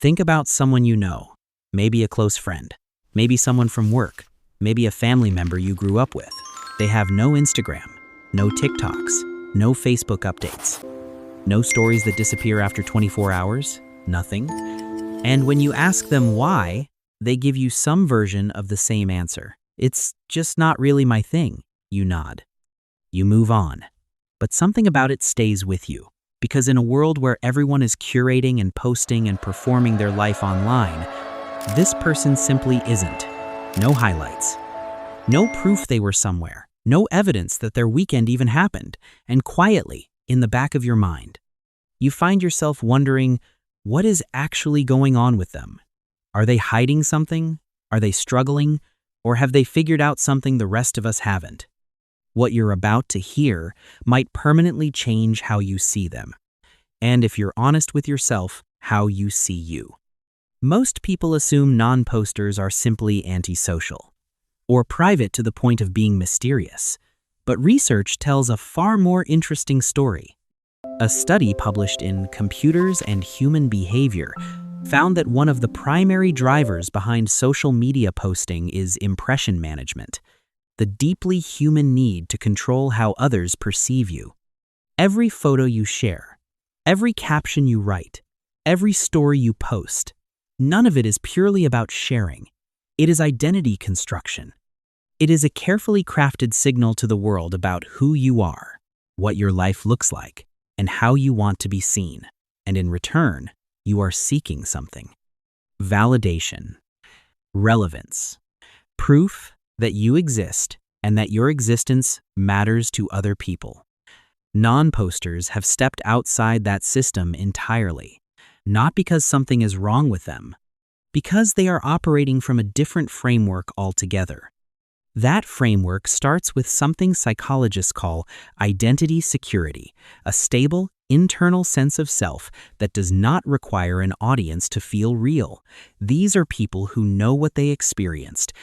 Think about someone you know, maybe a close friend, maybe someone from work, maybe a family member you grew up with. They have no Instagram, no TikToks, no Facebook updates, no stories that disappear after 24 hours, nothing. And when you ask them why, they give you some version of the same answer. It's just not really my thing. You nod. You move on. But something about it stays with you. Because in a world where everyone is curating and posting and performing their life online, this person simply isn't. No highlights. No proof they were somewhere. No evidence that their weekend even happened. And quietly, in the back of your mind, you find yourself wondering, what is actually going on with them? Are they hiding something? Are they struggling? Or have they figured out something the rest of us haven't? What you're about to hear might permanently change how you see them. And if you're honest with yourself, how you see you. Most people assume non-posters are simply antisocial, or private to the point of being mysterious. But research tells a far more interesting story. A study published in Computers and Human Behavior found that one of the primary drivers behind social media posting is impression management, the deeply human need to control how others perceive you. Every photo you share, every caption you write, every story you post, none of it is purely about sharing. It is identity construction. It is a carefully crafted signal to the world about who you are, what your life looks like, and how you want to be seen. And in return, you are seeking something. Validation, relevance, proof that you exist and that your existence matters to other people. Non-posters have stepped outside that system entirely, not because something is wrong with them, because they are operating from a different framework altogether. That framework starts with something psychologists call identity security, a stable, internal sense of self that does not require an audience to feel real. These are people who know what they experienced.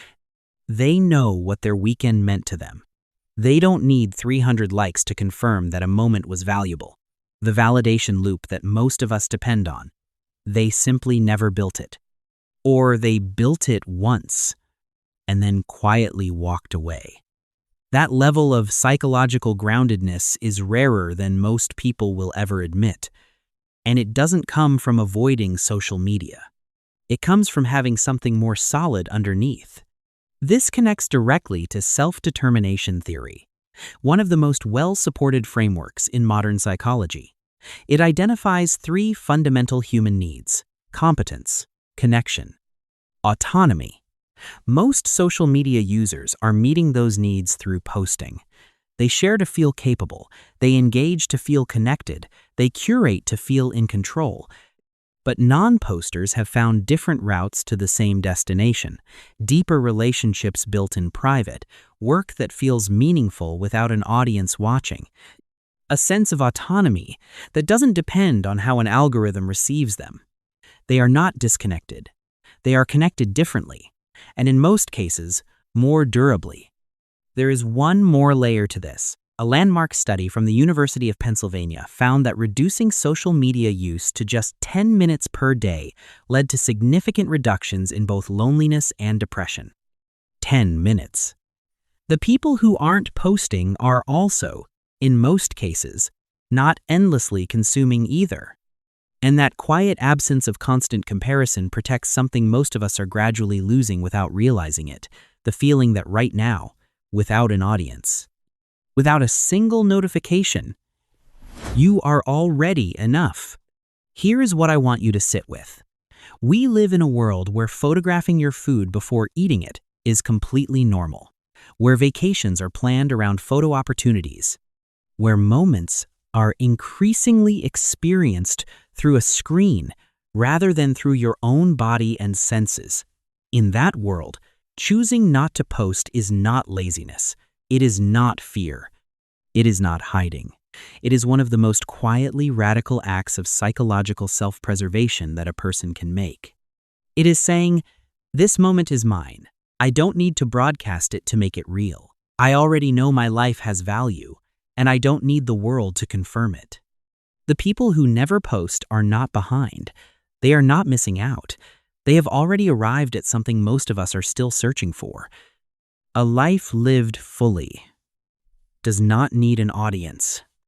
They know what their weekend meant to them. They don't need 300 likes to confirm that a moment was valuable. The validation loop that most of us depend on. They simply never built it. Or they built it once and then quietly walked away. That level of psychological groundedness is rarer than most people will ever admit. And it doesn't come from avoiding social media. It comes from having something more solid underneath. This connects directly to self-determination theory, one of the most well-supported frameworks in modern psychology. It identifies three fundamental human needs: competence, connection, autonomy. Most social media users are meeting those needs through posting. They share to feel capable, they engage to feel connected, they curate to feel in control. But non-posters have found different routes to the same destination: deeper relationships built in private, work that feels meaningful without an audience watching, a sense of autonomy that doesn't depend on how an algorithm receives them. They are not disconnected. They are connected differently, and in most cases, more durably. There is one more layer to this. A landmark study from the University of Pennsylvania found that reducing social media use to just 10 minutes per day led to significant reductions in both loneliness and depression. 10 minutes. The people who aren't posting are also, in most cases, not endlessly consuming either. And that quiet absence of constant comparison protects something most of us are gradually losing without realizing it: the feeling that right now, without an audience, without a single notification, you are already enough. Here is what I want you to sit with. We live in a world where photographing your food before eating it is completely normal, where vacations are planned around photo opportunities, where moments are increasingly experienced through a screen rather than through your own body and senses. In that world, choosing not to post is not laziness. It is not fear. It is not hiding. It is one of the most quietly radical acts of psychological self-preservation that a person can make. It is saying, this moment is mine. I don't need to broadcast it to make it real. I already know my life has value, and I don't need the world to confirm it. The people who never post are not behind. They are not missing out. They have already arrived at something most of us are still searching for. A life lived fully does not need an audience.